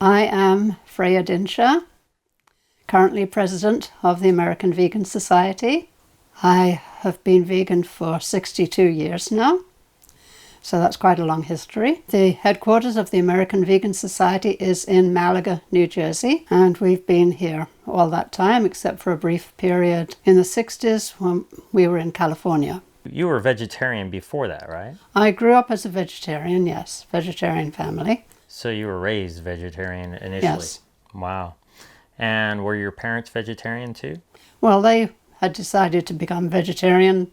I am Freya Dinshah, currently president of the American Vegan Society. I have been vegan for 62 years now, so that's quite a long history. The headquarters of the American Vegan Society is in Malaga, New Jersey, and we've been here all that time except for a brief period in the 60s when we were in California. You were a vegetarian before that, right? I grew up as a vegetarian, yes, vegetarian family. So you were raised vegetarian initially? Yes. Wow. And were your parents vegetarian too? Well, they had decided to become vegetarian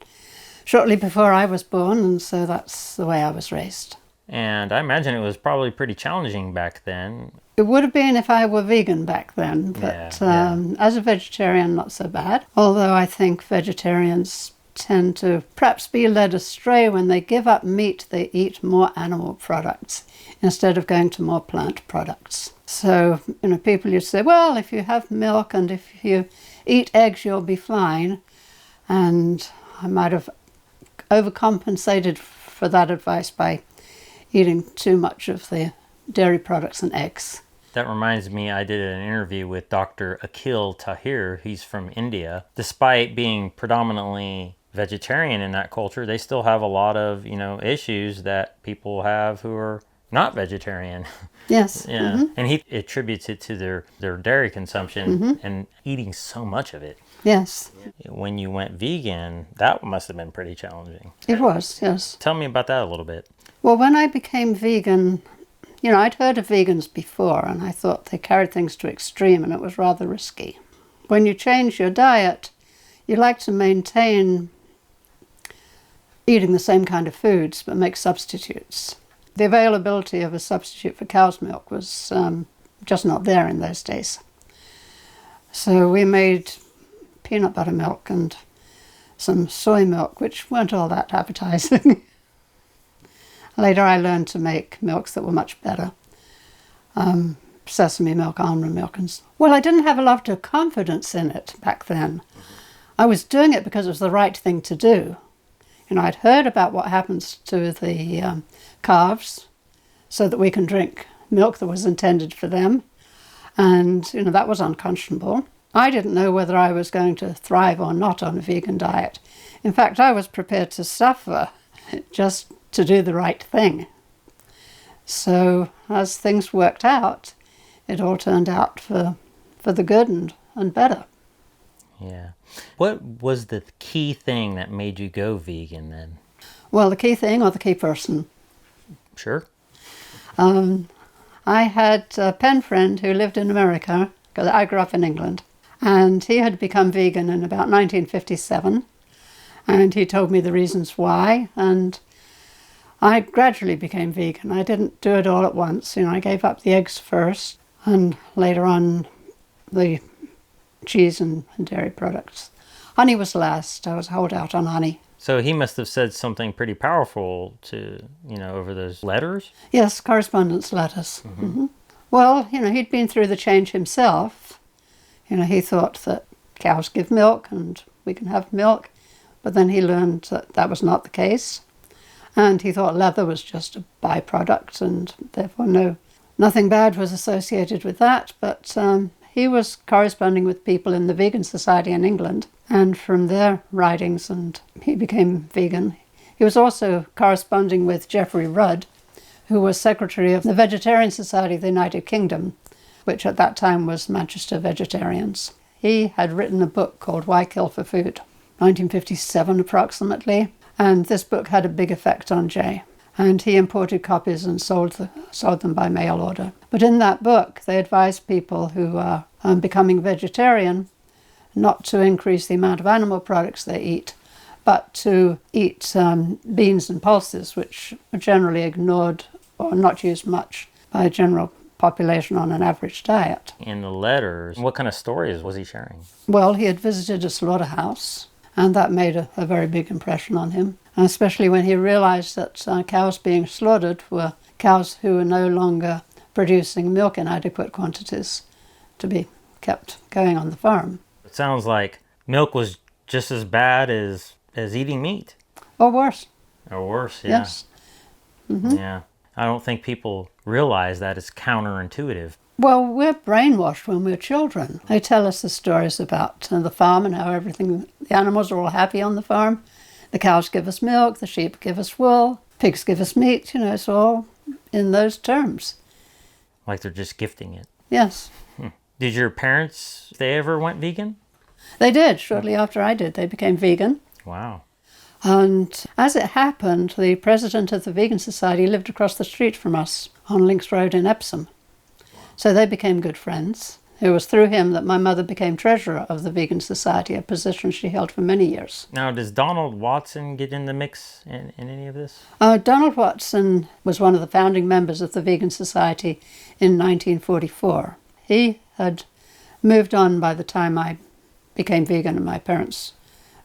shortly before I was born, and so that's the way I was raised. And I imagine it was probably pretty challenging back then. It would have been if I were vegan back then, but as a vegetarian, not so bad. Although I think vegetarians tend to perhaps be led astray when they give up meat, they eat more animal products instead of going to more plant products. So, people used to say, well, if you have milk and if you eat eggs, you'll be fine. And I might have overcompensated for that advice by eating too much of the dairy products and eggs. That reminds me, I did an interview with Dr. Akhil Tahir. He's from India. Despite being predominantly vegetarian in that culture, they still have a lot of, issues that people have who are not vegetarian. Yes. Yeah. Mm-hmm. And he attributes it to their dairy consumption and eating so much of it. Yes. When you went vegan, that must have been pretty challenging. It was, yes. Tell me about that a little bit. Well, when I became vegan, I'd heard of vegans before, and I thought they carried things to extreme, and it was rather risky. When you change your diet, you like to maintain eating the same kind of foods, but make substitutes. The availability of a substitute for cow's milk was just not there in those days. So we made peanut butter milk and some soy milk, which weren't all that appetizing. Later I learned to make milks that were much better. Sesame milk, almond milk. Well, I didn't have a lot of confidence in it back then. I was doing it because it was the right thing to do. I'd heard about what happens to the calves so that we can drink milk that was intended for them. And, that was unconscionable. I didn't know whether I was going to thrive or not on a vegan diet. In fact, I was prepared to suffer just to do the right thing. So as things worked out, it all turned out for the good and better. Yeah. What was the key thing that made you go vegan then? Well, the key thing or the key person? Sure. I had a pen friend who lived in America, because I grew up in England, and he had become vegan in about 1957, and he told me the reasons why, and I gradually became vegan. I didn't do it all at once. I gave up the eggs first, and later on the cheese and dairy products. Honey was last. I was holed out on honey. So he must have said something pretty powerful to, over those letters? Yes, correspondence letters. Mm-hmm. Mm-hmm. Well, he'd been through the change himself. He thought that cows give milk and we can have milk, but then he learned that that was not the case. And he thought leather was just a byproduct and therefore nothing bad was associated with that. But he was corresponding with people in the Vegan Society in England, and from their writings, and he became vegan. He was also corresponding with Geoffrey Rudd, who was secretary of the Vegetarian Society of the United Kingdom, which at that time was Manchester Vegetarians. He had written a book called Why Kill for Food, 1957 approximately, and this book had a big effect on Jay. And he imported copies and sold them by mail order. But in that book, they advised people who are becoming vegetarian not to increase the amount of animal products they eat, but to eat beans and pulses, which are generally ignored or not used much by a general population on an average diet. In the letters, what kind of stories was he sharing? Well, he had visited a slaughterhouse, and that made a very big impression on him, especially when he realized that cows being slaughtered were cows who were no longer producing milk in adequate quantities to be kept going on the farm. It sounds like milk was just as bad as eating meat. Or worse. Or worse, yeah. Yes. Mm-hmm. Yeah. I don't think people realize that it's counterintuitive. Well, we're brainwashed when we're children. They tell us the stories about the farm and how the animals are all happy on the farm. The cows give us milk, the sheep give us wool, pigs give us meat, it's all in those terms. Like they're just gifting it. Yes. Did your parents, they ever went vegan? They did. Shortly after I did, they became vegan. Wow. And as it happened, the president of the Vegan Society lived across the street from us on Links Road in Epsom. So they became good friends. It was through him that my mother became treasurer of the Vegan Society, a position she held for many years. Now, does Donald Watson get in the mix in any of this? Donald Watson was one of the founding members of the Vegan Society in 1944. He had moved on by the time I became vegan and my parents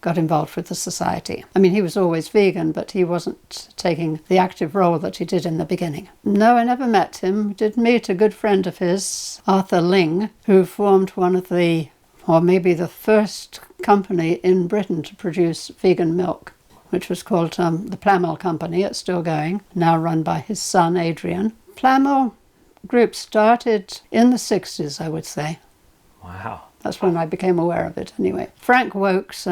got involved with the society. I mean, he was always vegan, but he wasn't taking the active role that he did in the beginning. No, I never met him. Did meet a good friend of his, Arthur Ling, who formed one of or maybe the first company in Britain to produce vegan milk, which was called the Plamel Company. It's still going, now run by his son, Adrian. Plamel group started in the 60s, I would say. Wow. That's when I became aware of it, anyway. Frank Wokes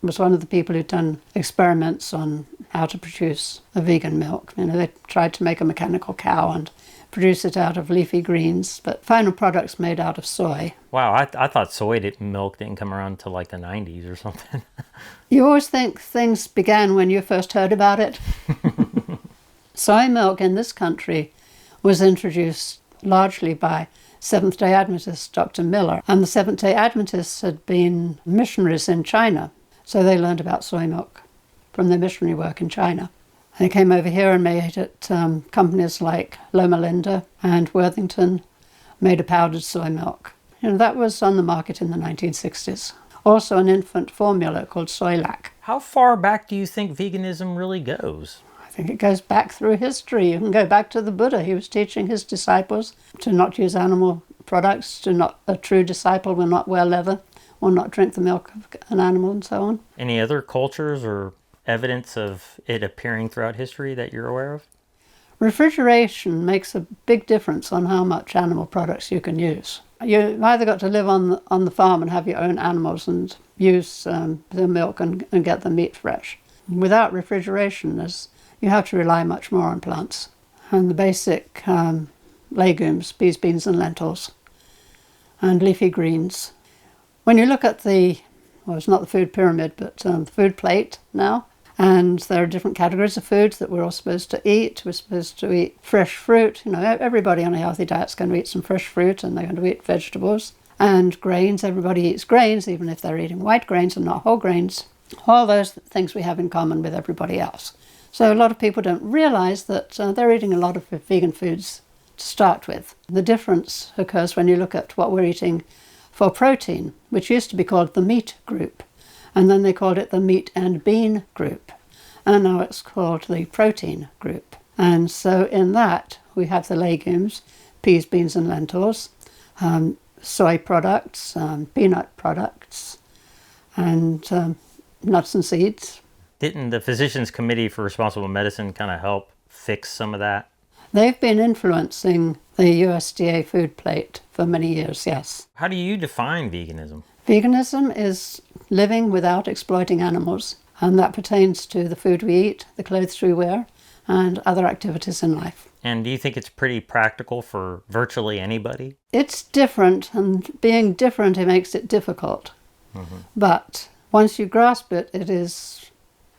was one of the people who'd done experiments on how to produce a vegan milk. They tried to make a mechanical cow and produce it out of leafy greens, but final products made out of soy. Wow, I thought milk didn't come around till like the 90s or something. You always think things began when you first heard about it. Soy milk in this country was introduced largely by Seventh-day Adventist Dr. Miller. And the Seventh-day Adventists had been missionaries in China, so they learned about soy milk from their missionary work in China. They came over here and made it, companies like Loma Linda and Worthington made a powdered soy milk. That was on the market in the 1960s. Also an infant formula called Soylac. How far back do you think veganism really goes? I think it goes back through history. You can go back to the Buddha. He was teaching his disciples to not use animal products, a true disciple will not wear leather, will not drink the milk of an animal, and so on. Any other cultures or evidence of it appearing throughout history that you're aware of? Refrigeration makes a big difference on how much animal products you can use. You've either got to live on the farm and have your own animals and use the milk and get the meat fresh. Without refrigeration, you have to rely much more on plants. And the basic legumes, peas, beans and lentils, and leafy greens. When you look at it's not the food pyramid, but the food plate now, and there are different categories of foods that we're all supposed to eat. We're supposed to eat fresh fruit. Everybody on a healthy diet is going to eat some fresh fruit, and they're going to eat vegetables. And grains, everybody eats grains, even if they're eating white grains and not whole grains. All those things we have in common with everybody else. So a lot of people don't realize that they're eating a lot of vegan foods to start with. The difference occurs when you look at what we're eating for protein, which used to be called the meat group. And then they called it the meat and bean group. And now it's called the protein group. And so in that, we have the legumes, peas, beans and lentils, soy products, peanut products, and nuts and seeds. Didn't the Physicians Committee for Responsible Medicine kind of help fix some of that? They've been influencing the USDA food plate for many years, yes. How do you define veganism? Veganism is living without exploiting animals, and that pertains to the food we eat, the clothes we wear, and other activities in life. And do you think it's pretty practical for virtually anybody? It's different, and being different, it makes it difficult. Mm-hmm. But once you grasp it, it is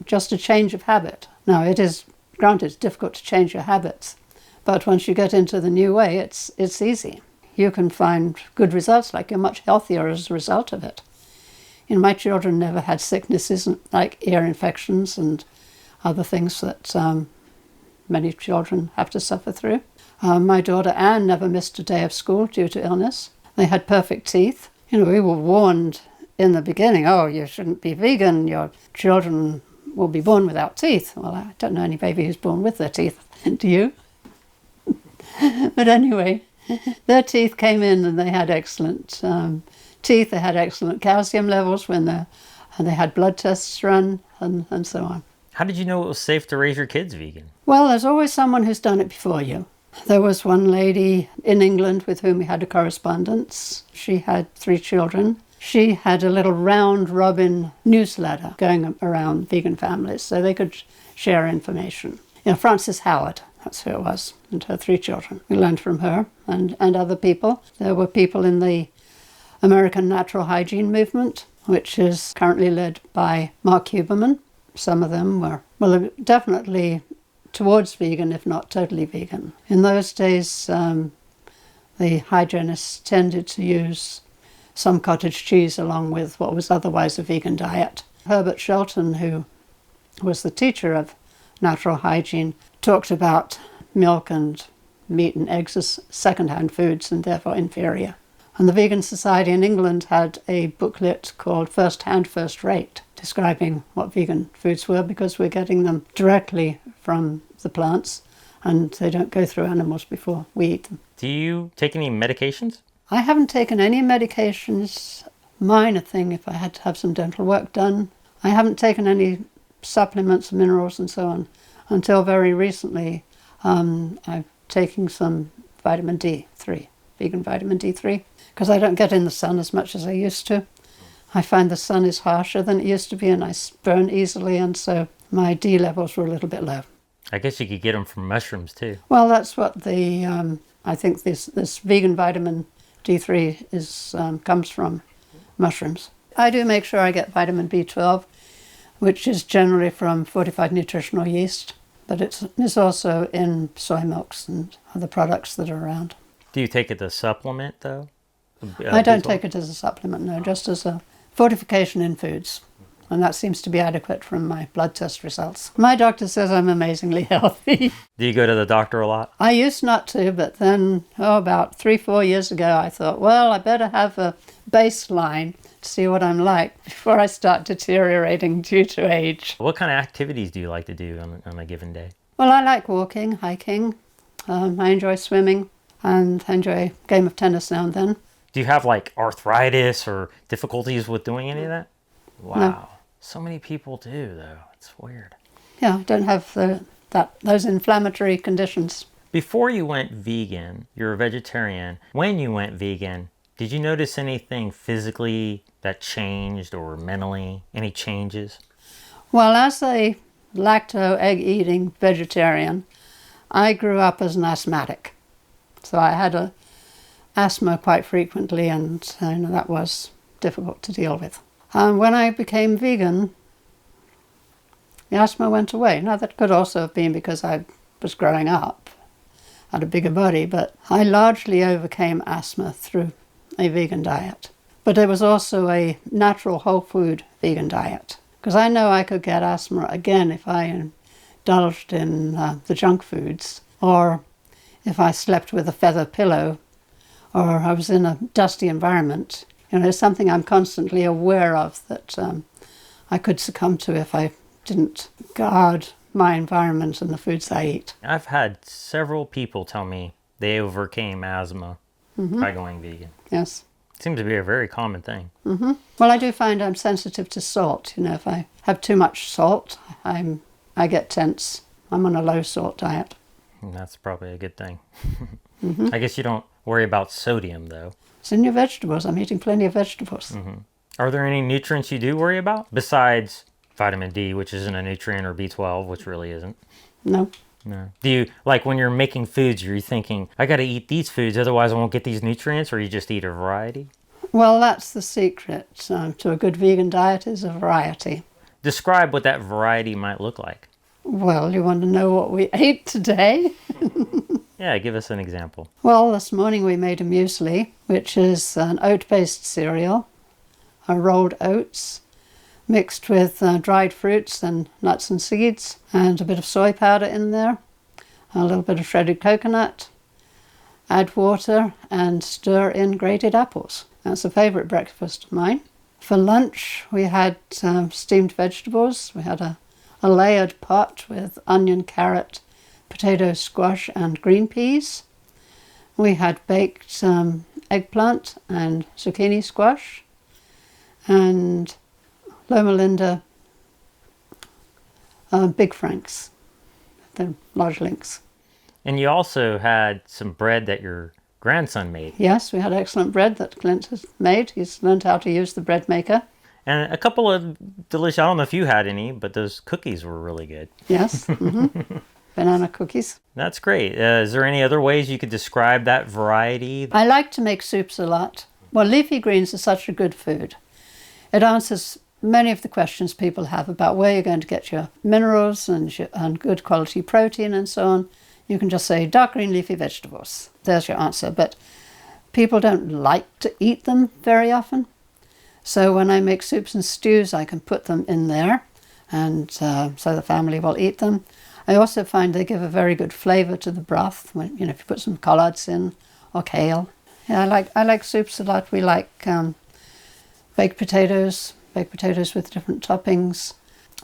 just a change of habit. Now, it is, granted, it's difficult to change your habits, but once you get into the new way, it's easy. You can find good results, like you're much healthier as a result of it. My children never had sicknesses like ear infections and other things that many children have to suffer through. My daughter Anne never missed a day of school due to illness. They had perfect teeth. We were warned in the beginning, you shouldn't be vegan, your children will be born without teeth. Well, I don't know any baby who's born with their teeth. Do you? But anyway, their teeth came in and they had excellent teeth. They had excellent calcium levels and they had blood tests run and so on. How did you know it was safe to raise your kids vegan? Well, there's always someone who's done it before you. There was one lady in England with whom we had a correspondence. She had 3 children. She had a little round-robin newsletter going around vegan families so they could share information. Frances Howard, that's who it was, and her 3 children. We learned from her and other people. There were people in the American Natural Hygiene Movement, which is currently led by Mark Huberman. Some of them were, definitely towards vegan, if not totally vegan. In those days, the hygienists tended to use some cottage cheese along with what was otherwise a vegan diet. Herbert Shelton, who was the teacher of natural hygiene, talked about milk and meat and eggs as second-hand foods and therefore inferior. And the Vegan Society in England had a booklet called First Hand, First Rate, describing what vegan foods were, because we're getting them directly from the plants and they don't go through animals before we eat them. Do you take any medications? I haven't taken any medications. Minor thing if I had to have some dental work done. I haven't taken any supplements, minerals and so on until very recently. I'm taking some vitamin D3, vegan vitamin D3, because I don't get in the sun as much as I used to. I find the sun is harsher than it used to be and I burn easily, and so my D levels were a little bit low. I guess you could get them from mushrooms too. Well, that's what I think this vegan vitamin D3 comes from mushrooms. I do make sure I get vitamin B12, which is generally from fortified nutritional yeast, but it's also in soy milks and other products that are around. Do you take it as a supplement though? I don't take it as a supplement, no, just as a fortification in foods. And that seems to be adequate from my blood test results. My doctor says I'm amazingly healthy. Do you go to the doctor a lot? I used not to, but then, about 3-4 years ago, I thought, well, I better have a baseline to see what I'm like before I start deteriorating due to age. What kind of activities do you like to do on a given day? Well, I like walking, hiking. I enjoy swimming and I enjoy a game of tennis now and then. Do you have like arthritis or difficulties with doing any of that? Wow. No. So many people do, though. It's weird. Yeah, I don't have those inflammatory conditions. Before you went vegan, you're a vegetarian. When you went vegan, did you notice anything physically that changed or mentally? Any changes? Well, as a lacto egg-eating vegetarian, I grew up as an asthmatic. So I had asthma quite frequently, and that was difficult to deal with. When I became vegan, the asthma went away. Now, that could also have been because I was growing up, had a bigger body, but I largely overcame asthma through a vegan diet. But it was also a natural whole food vegan diet, because I know I could get asthma again if I indulged in the junk foods, or if I slept with a feather pillow, or I was in a dusty environment. It's something I'm constantly aware of that I could succumb to if I didn't guard my environment and the foods I eat. I've had several people tell me they overcame asthma by going vegan. Yes. It seems to be a very common thing. Mm-hmm. Well, I do find I'm sensitive to salt. If I have too much salt, I get tense. I'm on a low salt diet. And that's probably a good thing. I guess you don't worry about sodium, though. It's in your vegetables. I'm eating plenty of vegetables. Are there any nutrients you do worry about besides vitamin D, which isn't a nutrient, or B12, which really isn't? No. No. Do you, like when you're making foods, you're thinking, I got to eat these foods, otherwise I won't get these nutrients, or you just eat a variety? Well, that's the secret to a good vegan diet, is a variety. Describe what that variety might look like. Well, you want to know what we ate today? Yeah, give us an example. Well, this morning we made a muesli, which is an oat-based cereal, rolled oats, mixed with dried fruits and nuts and seeds, and a bit of soy powder in there, a little bit of shredded coconut. Add water and stir in grated apples. That's a favourite breakfast of mine. For lunch, we had steamed vegetables. We had a layered pot with onion, carrot, potato, squash and green peas. We had baked eggplant and zucchini squash and Loma Linda Big Franks, the large links. And you also had some bread that your grandson made. Yes, we had excellent bread that Clint has made. He's learned how to use the bread maker. And a couple of delicious, I don't know if you had any, but those cookies were really good. Yes. Banana cookies. That's great. Is there any other ways you could describe that variety? I like to make soups a lot. Well, leafy greens are such a good food. It answers many of the questions people have about where you're going to get your minerals and good quality protein and so on. You can just say dark green leafy vegetables. There's your answer. But people don't like to eat them very often. So when I make soups and stews, I can put them in there, and so the family will eat them. I also find they give a very good flavour to the broth when, if you put some collards in or kale. Yeah, I like soups a lot. We like baked potatoes with different toppings.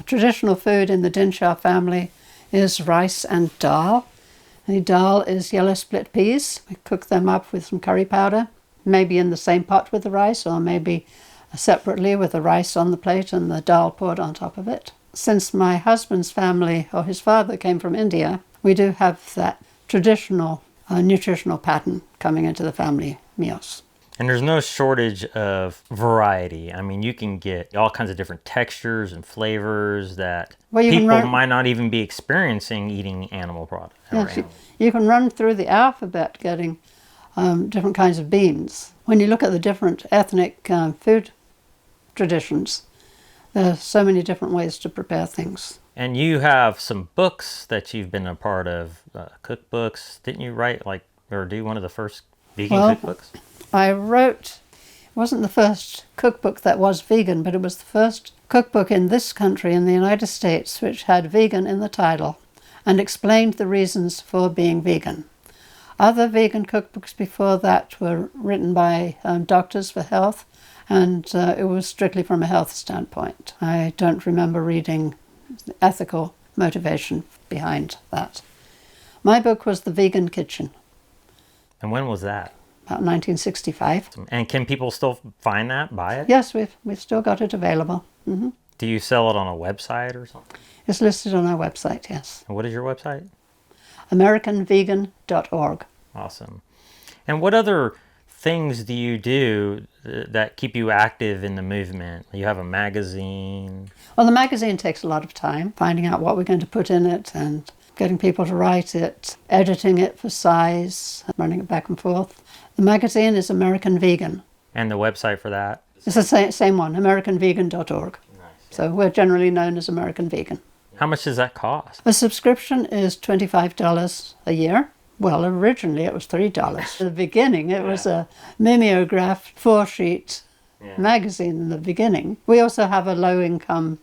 Traditional food in the Dinshah family is rice and dal. The dal is yellow split peas. We cook them up with some curry powder, maybe in the same pot with the rice, or maybe separately with the rice on the plate and the dal poured on top of it. Since my husband's family, or his father, came from India, we do have that traditional nutritional pattern coming into the family meals. And there's no shortage of variety. I mean, you can get all kinds of different textures and flavors that people might not even be experiencing eating animal products. Yes, you can run through the alphabet getting different kinds of beans. When you look at the different ethnic food traditions, there are so many different ways to prepare things. And you have some books that you've been a part of, cookbooks. Didn't you write or do one of the first vegan cookbooks? I wrote, it wasn't the first cookbook that was vegan, but it was the first cookbook in this country, in the United States, which had vegan in the title and explained the reasons for being vegan. Other vegan cookbooks before that were written by doctors for health, and it was strictly from a health standpoint. I don't remember reading the ethical motivation behind that. My book was The Vegan Kitchen. And when was that? About 1965. And can people still find that, buy it? Yes, we've still got it available. Mm-hmm. Do you sell it on a website or something? It's listed on our website, yes. And what is your website? AmericanVegan.org. Awesome. And what other things do you do that keep you active in the movement? You have a magazine. Well, the magazine takes a lot of time, finding out what we're going to put in it and getting people to write it, editing it for size, running it back and forth. The magazine is American Vegan. And the website for that? It's the same one, AmericanVegan.org. Nice. So we're generally known as American Vegan. How much does that cost? A subscription is $25 a year. Well, originally it was $3. At the beginning, it was a mimeographed 4-sheet magazine in the beginning. We also have a low-income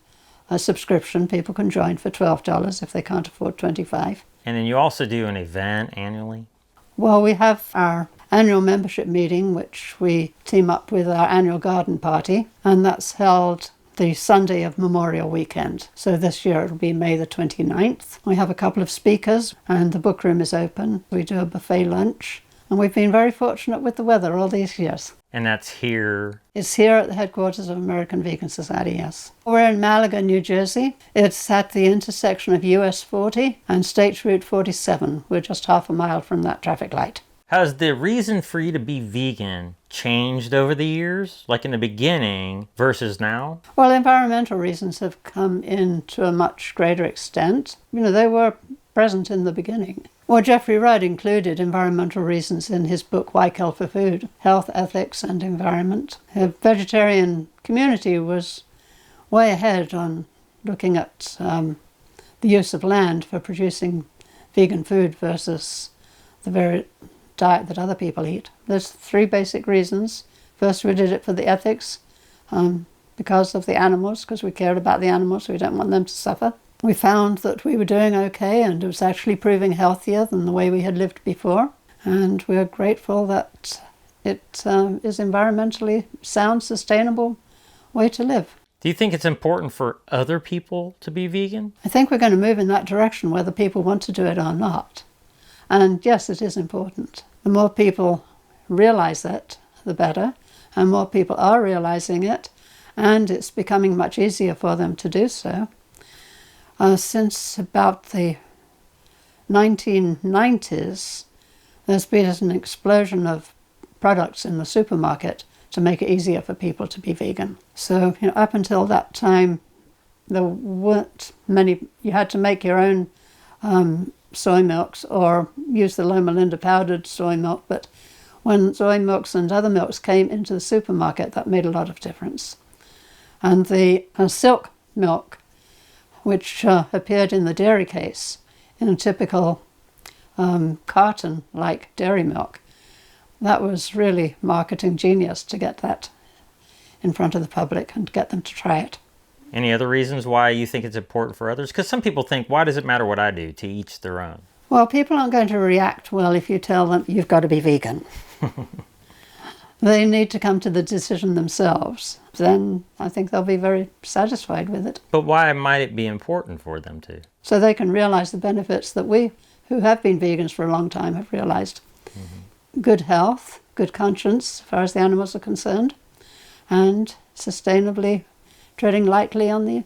subscription. People can join for $12 if they can't afford $25. And then you also do an event annually? Well, we have our annual membership meeting, which we team up with our annual garden party, and that's held the Sunday of Memorial Weekend. So this year it'll be May the 29th. We have a couple of speakers and the book room is open. We do a buffet lunch, and we've been very fortunate with the weather all these years. And that's here? It's here at the headquarters of American Vegan Society, yes. We're in Malaga, New Jersey. It's at the intersection of US 40 and State Route 47. We're just half a mile from that traffic light. Has the reason for you to be vegan changed over the years, like in the beginning versus now? Well, environmental reasons have come in to a much greater extent. They were present in the beginning. Well, Jeffrey Rudd included environmental reasons in his book, Why Kill for Food? Health, Ethics and Environment. The vegetarian community was way ahead on looking at the use of land for producing vegan food versus the very diet that other people eat. There's 3 basic reasons. First, we did it for the ethics, because of the animals, because we cared about the animals, we don't want them to suffer. We found that we were doing okay, and it was actually proving healthier than the way we had lived before. And we're grateful that it is environmentally sound, sustainable way to live. Do you think it's important for other people to be vegan? I think we're going to move in that direction, whether people want to do it or not. And yes, it is important. The more people realize it, the better. And more people are realizing it, and it's becoming much easier for them to do so. Since about the 1990s, there's been an explosion of products in the supermarket to make it easier for people to be vegan. So, up until that time, there weren't many. You had to make your own soy milks or use the Loma Linda powdered soy milk. But when soy milks and other milks came into the supermarket, that made a lot of difference. And the silk milk, which appeared in the dairy case in a typical carton like dairy milk, that was really marketing genius to get that in front of the public and get them to try it. Any other reasons why you think it's important for others? Because some people think, why does it matter what I do? To each their own. Well, people aren't going to react well if you tell them you've got to be vegan. They need to come to the decision themselves. Then I think they'll be very satisfied with it. But why might it be important for them to? So they can realize the benefits that we, who have been vegans for a long time, have realized. Mm-hmm. Good health, good conscience, as far as the animals are concerned, and sustainably treading lightly on the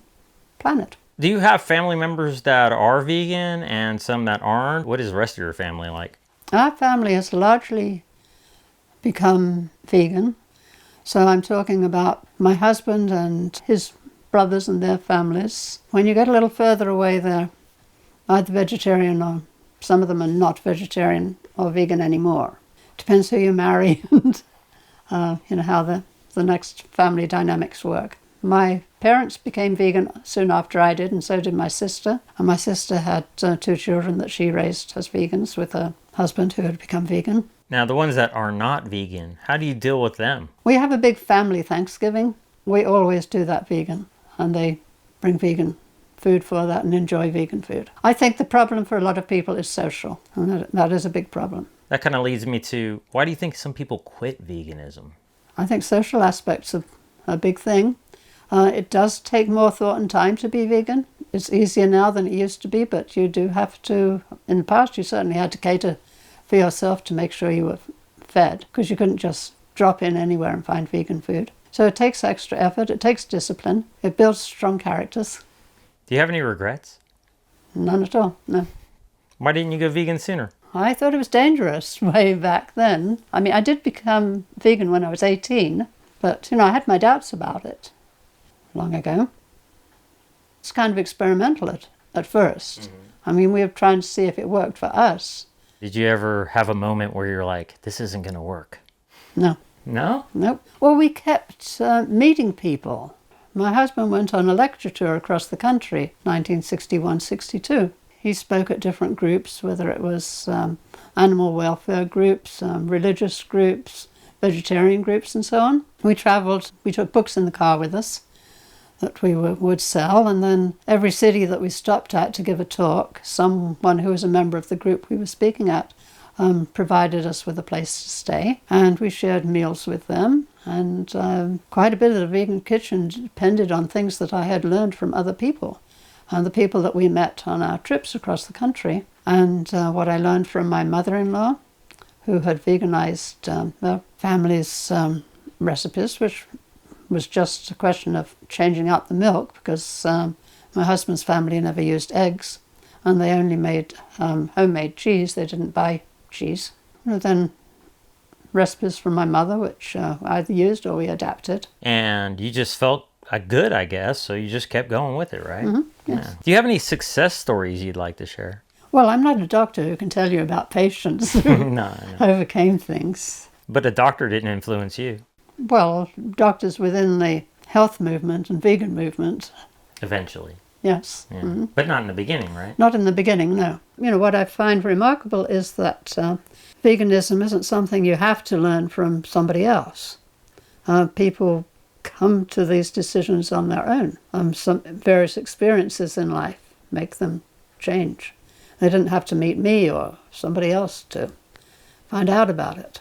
planet. Do you have family members that are vegan and some that aren't? What is the rest of your family like? Our family has largely become vegan. So I'm talking about my husband and his brothers and their families. When you get a little further away, they're either vegetarian or some of them are not vegetarian or vegan anymore. Depends who you marry and how the next family dynamics work. My parents became vegan soon after I did, and so did my sister. And my sister had 2 children that she raised as vegans with a husband who had become vegan. Now, the ones that are not vegan, how do you deal with them? We have a big family Thanksgiving. We always do that vegan, and they bring vegan food for that and enjoy vegan food. I think the problem for a lot of people is social, and that is a big problem. That kind of leads me to, why do you think some people quit veganism? I think social aspects are a big thing. It does take more thought and time to be vegan. It's easier now than it used to be, but you do have to, in the past you certainly had to cater for yourself to make sure you were fed, because you couldn't just drop in anywhere and find vegan food. So it takes extra effort, it takes discipline, it builds strong characters. Do you have any regrets? None at all, no. Why didn't you go vegan sooner? I thought it was dangerous way back then. I mean, I did become vegan when I was 18, but, I had my doubts about it long ago. It's kind of experimental at first. Mm-hmm. I mean, we were trying to see if it worked for us. Did you ever have a moment where you're like, this isn't going to work? No. No? Nope. Well, we kept meeting people. My husband went on a lecture tour across the country, 1961-62. He spoke at different groups, whether it was animal welfare groups, religious groups, vegetarian groups, and so on. We traveled, we took books in the car with us that we would sell, and then every city that we stopped at to give a talk, someone who was a member of the group we were speaking at provided us with a place to stay, and we shared meals with them, and quite a bit of the vegan kitchen depended on things that I had learned from other people, and the people that we met on our trips across the country, and what I learned from my mother-in-law, who had veganized their family's recipes, which was just a question of changing out the milk, because my husband's family never used eggs, and they only made homemade cheese. They didn't buy cheese. And then recipes from my mother, which either used or we adapted. And you just felt good, I guess, so you just kept going with it, right? Mm-hmm, yes. Yeah. Do you have any success stories you'd like to share? Well, I'm not a doctor who can tell you about patients who No. overcame things. But a doctor didn't influence you. Well, doctors within the health movement and vegan movement. Eventually. Yes. Yeah. Mm-hmm. But not in the beginning, right? Not in the beginning, no. What I find remarkable is that veganism isn't something you have to learn from somebody else. People come to these decisions on their own. Some various experiences in life make them change. They didn't have to meet me or somebody else to find out about it.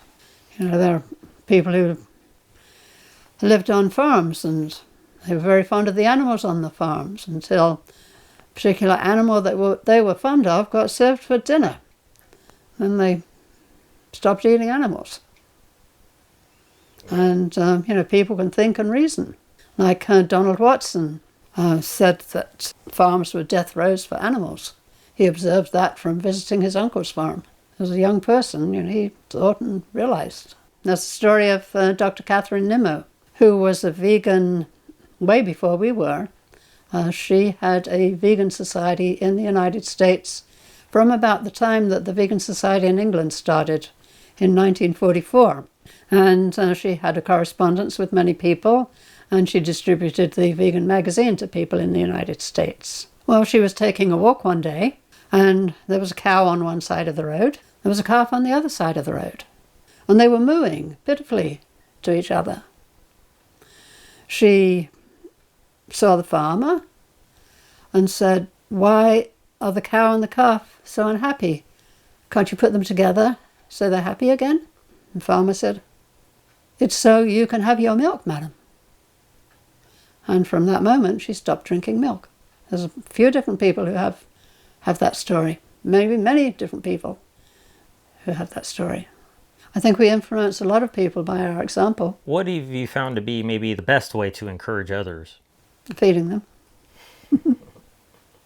There are people who lived on farms and they were very fond of the animals on the farms until a particular animal that they were fond of got served for dinner. Then they stopped eating animals. And, people can think and reason. Like Donald Watson said that farms were death rows for animals. He observed that from visiting his uncle's farm. As a young person, he thought and realized. There's the story of Dr. Catherine Nimmo, who was a vegan way before we were. She had a vegan society in the United States from about the time that the Vegan Society in England started in 1944. And she had a correspondence with many people, and she distributed the vegan magazine to people in the United States. Well, she was taking a walk one day, and there was a cow on one side of the road. There was a calf on the other side of the road. And they were mooing pitifully to each other. She saw the farmer and said, "Why are the cow and the calf so unhappy? Can't you put them together so they're happy again?" And the farmer said, "It's so you can have your milk, madam." And from that moment, she stopped drinking milk. There's a few different people who have that story. Maybe many different people who have that story. I think we influence a lot of people by our example. What have you found to be maybe the best way to encourage others? Feeding them.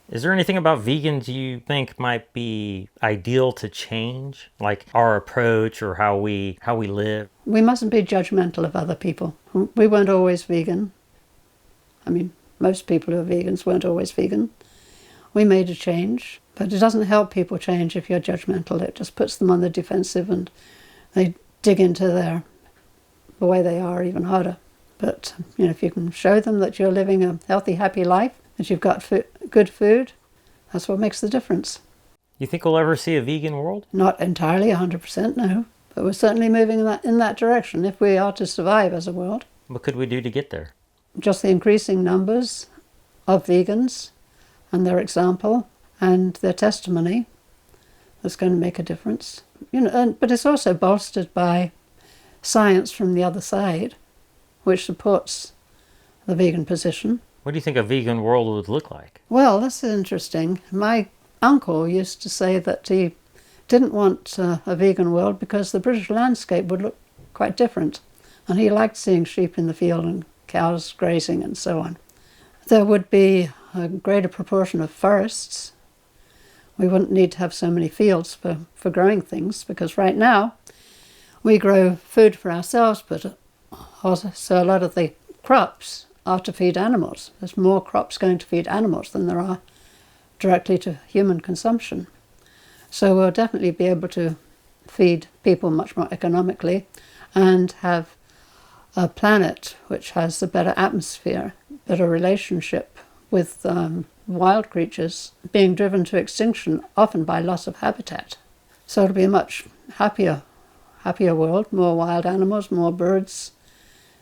Is there anything about vegans you think might be ideal to change? Like our approach or how we live? We mustn't be judgmental of other people. We weren't always vegan. I mean, most people who are vegans weren't always vegan. We made a change, but it doesn't help people change if you're judgmental. It just puts them on the defensive and they dig into the way they are even harder. But, if you can show them that you're living a healthy, happy life, that you've got good food, that's what makes the difference. You think we'll ever see a vegan world? Not entirely 100%, no. But we're certainly moving in that direction if we are to survive as a world. What could we do to get there? Just the increasing numbers of vegans and their example and their testimony that's going to make a difference. But it's also bolstered by science from the other side, which supports the vegan position. What do you think a vegan world would look like? Well, this is interesting. My uncle used to say that he didn't want a vegan world because the British landscape would look quite different. And he liked seeing sheep in the field and cows grazing and so on. There would be a greater proportion of forests. We wouldn't need to have so many fields for growing things, because right now we grow food for ourselves, but also a lot of the crops are to feed animals. There's more crops going to feed animals than there are directly to human consumption. So we'll definitely be able to feed people much more economically and have a planet which has a better atmosphere, better relationship with wild creatures being driven to extinction, often by loss of habitat. So it'll be a much happier world, more wild animals, more birds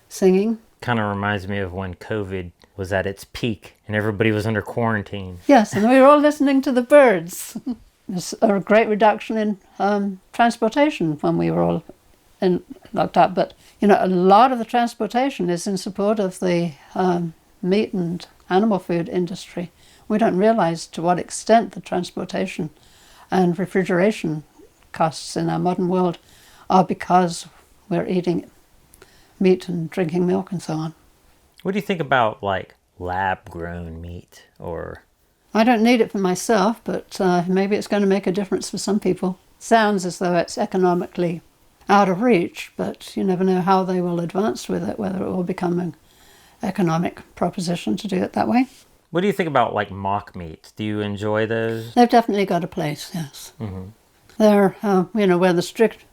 singing. Kind of reminds me of when COVID was at its peak and everybody was under quarantine. Yes, and we were all listening to the birds. There's a great reduction in transportation when we were all locked up. But, a lot of the transportation is in support of the meat and animal food industry. We don't realize to what extent the transportation and refrigeration costs in our modern world are because we're eating meat and drinking milk and so on. What do you think about lab-grown meat or... I don't need it for myself, but maybe it's going to make a difference for some people. Sounds as though it's economically out of reach, but you never know how they will advance with it, whether it will become an economic proposition to do it that way. What do you think about mock meats? Do you enjoy those? They've definitely got a place, yes. Mm-hmm. They're, where the strict...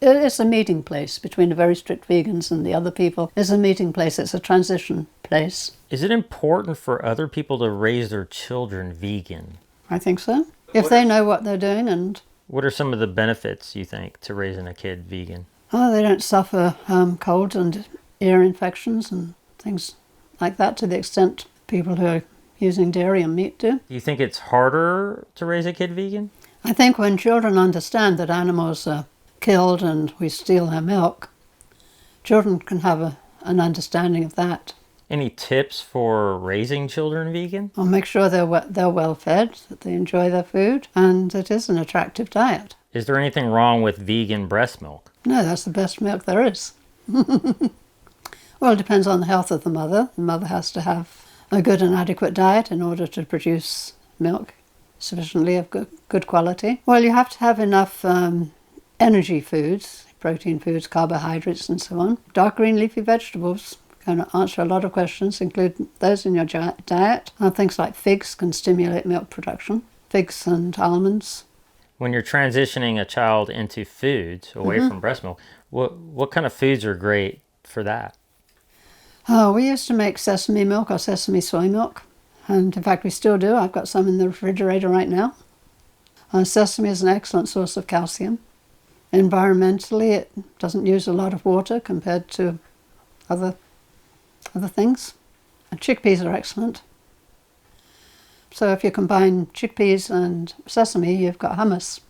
It's a meeting place between the very strict vegans and the other people. It's a meeting place. It's a transition place. Is it important for other people to raise their children vegan? I think so. If they know what they're doing and... What are some of the benefits, you think, to raising a kid vegan? Oh, they don't suffer colds and ear infections and things like that to the extent people who are using dairy and meat do. Do you think it's harder to raise a kid vegan? I think when children understand that animals are killed and we steal their milk, children can have an understanding of that. Any tips for raising children vegan? I'll make sure they're well fed, that they enjoy their food, and it is an attractive diet. Is there anything wrong with vegan breast milk? No, that's the best milk there is. Well, it depends on the health of the mother. The mother has to have a good and adequate diet in order to produce milk sufficiently of good quality. Well, you have to have enough energy foods, protein foods, carbohydrates and so on. Dark green leafy vegetables can answer a lot of questions, include those in your diet. Things like figs can stimulate milk production, figs and almonds. When you're transitioning a child into foods away from breast milk, what kind of foods are great for that? Oh, we used to make sesame milk or sesame soy milk. And in fact, we still do. I've got some in the refrigerator right now. Sesame is an excellent source of calcium. Environmentally, it doesn't use a lot of water compared to other things. And chickpeas are excellent. So if you combine chickpeas and sesame, you've got hummus.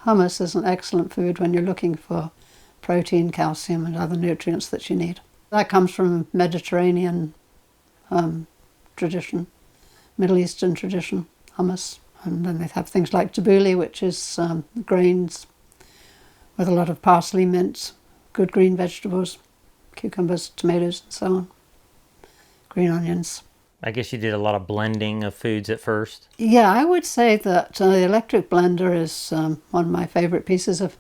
Hummus is an excellent food when you're looking for protein, calcium, and other nutrients that you need. That comes from Mediterranean tradition, Middle Eastern tradition, hummus. And then they have things like tabbouleh, which is grains with a lot of parsley, mint, good green vegetables, cucumbers, tomatoes, and so on. Green onions. I guess you did a lot of blending of foods at first. Yeah, I would say that the electric blender is one of my favorite pieces of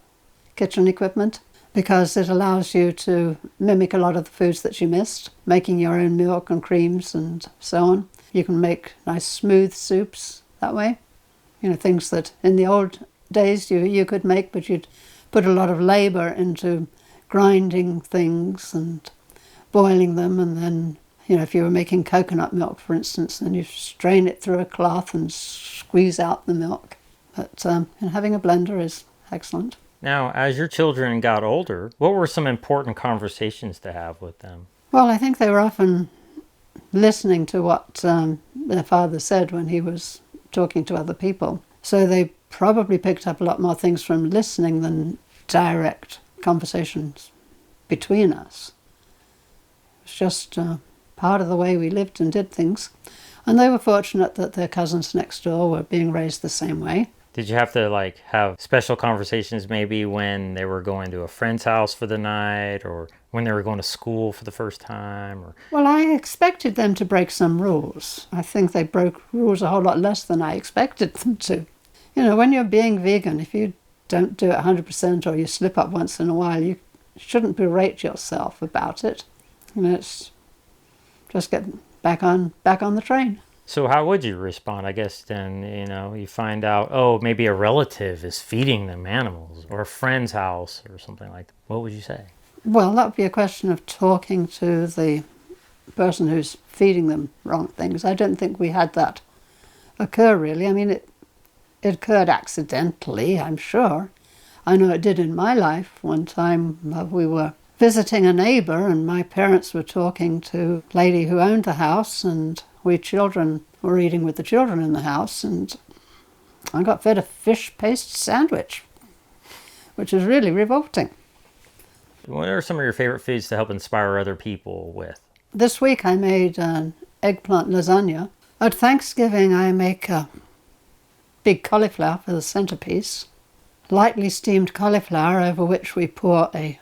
kitchen equipment because it allows you to mimic a lot of the foods that you missed, making your own milk and creams and so on. You can make nice smooth soups that way. You know, things that in the old days you could make, but you'd put a lot of labor into grinding things and boiling them, and then, you know, if you were making coconut milk, for instance, then you strain it through a cloth and squeeze out the milk. But having a blender is excellent. Now, as your children got older, what were some important conversations to have with them? Well, I think they were often listening to what their father said when he was talking to other people. So they probably picked up a lot more things from listening than direct conversations between us. It's just part of the way we lived and did things. And they were fortunate that their cousins next door were being raised the same way. Did you have to have special conversations maybe when they were going to a friend's house for the night or when they were going to school for the first time? Or... Well, I expected them to break some rules. I think they broke rules a whole lot less than I expected them to. You know, when you're being vegan, if you don't do it 100% or you slip up once in a while, you shouldn't berate yourself about it. You know, it's just get back on the train. So how would you respond? I guess then, you know, you find out, oh, maybe a relative is feeding them animals or a friend's house or something like that. What would you say? Well, that would be a question of talking to the person who's feeding them wrong things. I don't think we had that occur, really. I mean, it occurred accidentally, I'm sure. I know it did in my life. One time we were visiting a neighbour and my parents were talking to a lady who owned the house, and we children were eating with the children in the house, and I got fed a fish paste sandwich, which is really revolting. What are some of your favorite foods to help inspire other people with? This week I made an eggplant lasagna. At Thanksgiving I make a big cauliflower for the centerpiece. Lightly steamed cauliflower over which we pour a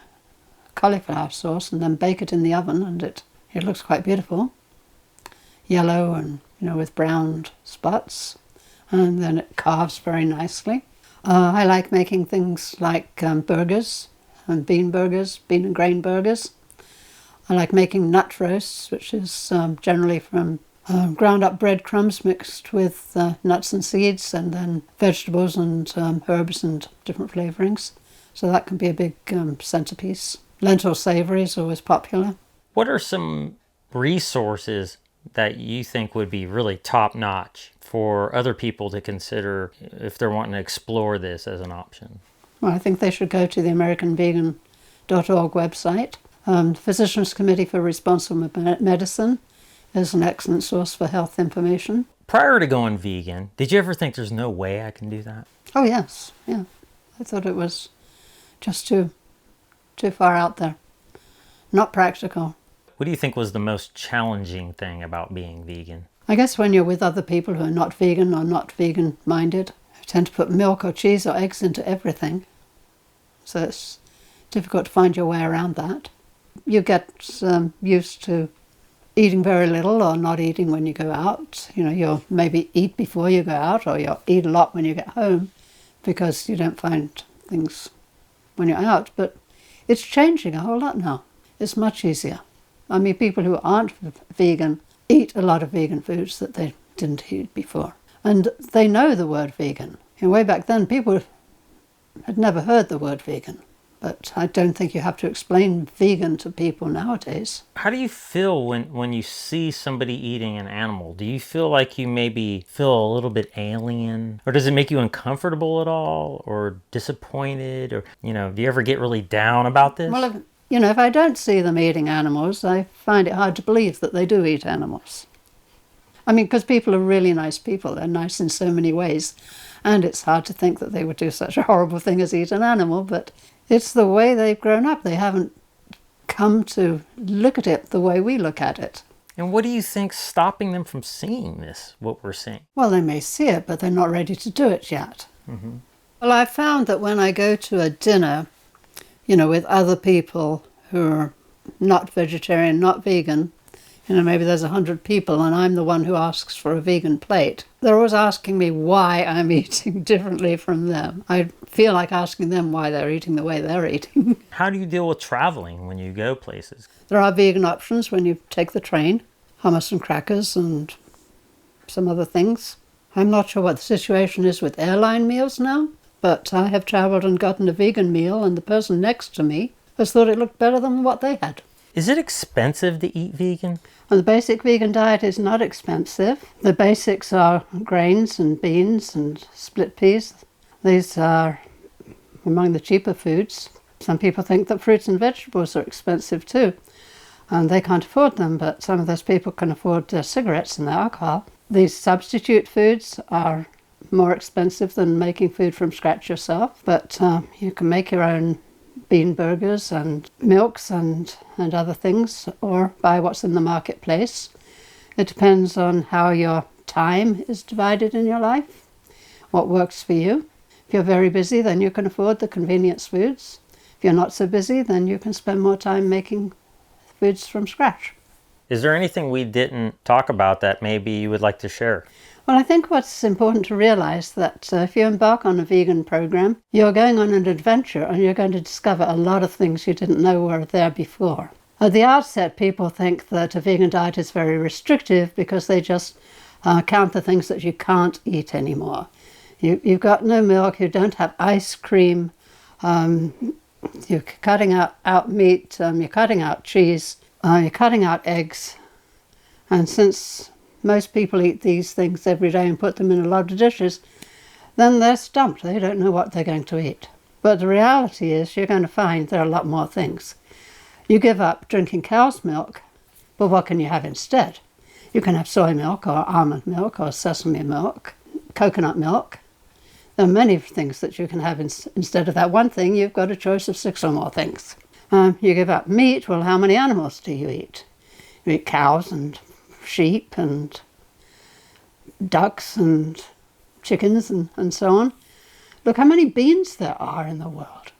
cauliflower sauce and then bake it in the oven, and it looks quite beautiful. Yellow and, you know, with brown spots, and then it carves very nicely. I like making things like burgers and bean and grain burgers. I like making nut roasts, which is generally from ground up breadcrumbs mixed with nuts and seeds, and then vegetables and herbs and different flavourings. So that can be a big centerpiece. Lentil savoury is always popular. What are some resources that you think would be really top-notch for other people to consider if they're wanting to explore this as an option? Well, I think they should go to the AmericanVegan.org website. Physicians Committee for Responsible Medicine is an excellent source for health information. Prior to going vegan, did you ever think there's no way I can do that? Oh, yes. Yeah. I thought it was just too far out there. Not practical. What do you think was the most challenging thing about being vegan? I guess when you're with other people who are not vegan or not vegan-minded, who tend to put milk or cheese or eggs into everything. So it's difficult to find your way around that. You get used to eating very little or not eating when you go out. You'll maybe eat before you go out, or you'll eat a lot when you get home because you don't find things when you're out. But it's changing a whole lot now. It's much easier. I mean, people who aren't vegan eat a lot of vegan foods that they didn't eat before. And they know the word vegan. Way back then, people had never heard the word vegan. But I don't think you have to explain vegan to people nowadays. How do you feel when you see somebody eating an animal? Do you feel like you maybe feel a little bit alien? Or does it make you uncomfortable at all? Or disappointed? Or, do you ever get really down about this? Well, if I don't see them eating animals, I find it hard to believe that they do eat animals. I mean, because people are really nice people. They're nice in so many ways. And it's hard to think that they would do such a horrible thing as eat an animal, but it's the way they've grown up. They haven't come to look at it the way we look at it. And what do you think's stopping them from seeing this, what we're seeing? Well, they may see it, but they're not ready to do it yet. Mm-hmm. Well, I've found that when I go to a dinner, with other people who are not vegetarian, not vegan, maybe there's 100 people and I'm the one who asks for a vegan plate. They're always asking me why I'm eating differently from them. I feel like asking them why they're eating the way they're eating. How do you deal with traveling when you go places? There are vegan options when you take the train. Hummus and crackers and some other things. I'm not sure what the situation is with airline meals now, but I have travelled and gotten a vegan meal and the person next to me has thought it looked better than what they had. Is it expensive to eat vegan? Well, the basic vegan diet is not expensive. The basics are grains and beans and split peas. These are among the cheaper foods. Some people think that fruits and vegetables are expensive too, and they can't afford them, but some of those people can afford their cigarettes and their alcohol. These substitute foods are more expensive than making food from scratch yourself, but you can make your own bean burgers and milks and other things, or buy what's in the marketplace. It depends on how your time is divided in your life, what works for you. If you're very busy, then you can afford the convenience foods. If you're not so busy, then you can spend more time making foods from scratch. Is there anything we didn't talk about that maybe you would like to share? Well, I think what's important to realize that if you embark on a vegan program, you're going on an adventure and you're going to discover a lot of things you didn't know were there before. At the outset, people think that a vegan diet is very restrictive because they just count the things that you can't eat anymore. You've got no milk, you don't have ice cream, you're cutting out meat, you're cutting out cheese, you're cutting out eggs. And since most people eat these things every day and put them in a lot of dishes, then they're stumped. They don't know what they're going to eat. But the reality is you're going to find there are a lot more things. You give up drinking cow's milk, but what can you have instead? You can have soy milk or almond milk or sesame milk, coconut milk. There are many things that you can have instead of that one thing. You've got a choice of 6 or more things. You give up meat. Well, how many animals do you eat? You eat cows and sheep and ducks and chickens and so on. Look how many beans there are in the world.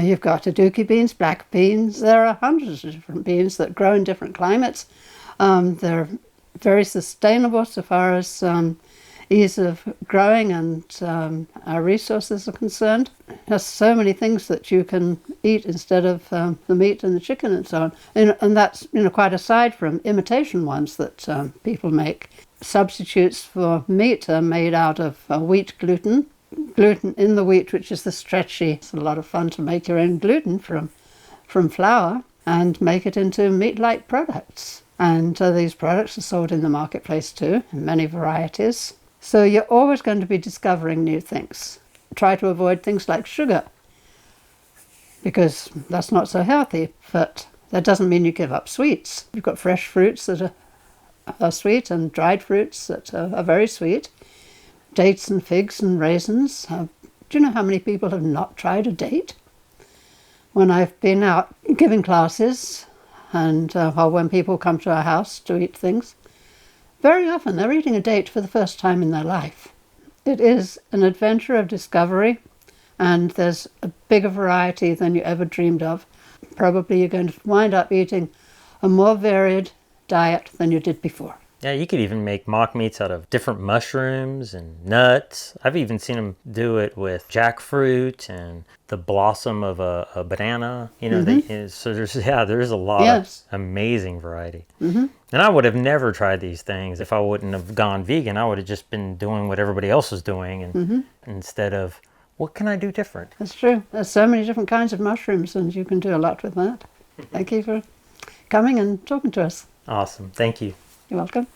You've got aduki beans, black beans. There are hundreds of different beans that grow in different climates. They're very sustainable so far as ease of growing and our resources are concerned. There's so many things that you can eat instead of the meat and the chicken and so on. And that's quite aside from imitation ones that people make. Substitutes for meat are made out of wheat gluten. Gluten in the wheat, which is the stretchy. It's a lot of fun to make your own gluten from flour and make it into meat-like products. And these products are sold in the marketplace too, in many varieties. So you're always going to be discovering new things. Try to avoid things like sugar, because that's not so healthy, but that doesn't mean you give up sweets. You've got fresh fruits that are sweet and dried fruits that are very sweet. Dates and figs and raisins. Do you know how many people have not tried a date? When I've been out giving classes and or when people come to our house to eat things, very often they're eating a date for the first time in their life. It is an adventure of discovery, and there's a bigger variety than you ever dreamed of. Probably you're going to wind up eating a more varied diet than you did before. Yeah, you could even make mock meats out of different mushrooms and nuts. I've even seen them do it with jackfruit and the blossom of a banana. You know, so there's a lot of amazing variety. And I would have never tried these things if I wouldn't have gone vegan. I would have just been doing what everybody else was doing, and instead of, what can I do different? That's true. There's so many different kinds of mushrooms, and you can do a lot with that. Thank you for coming and talking to us. Awesome. Thank you. You're welcome.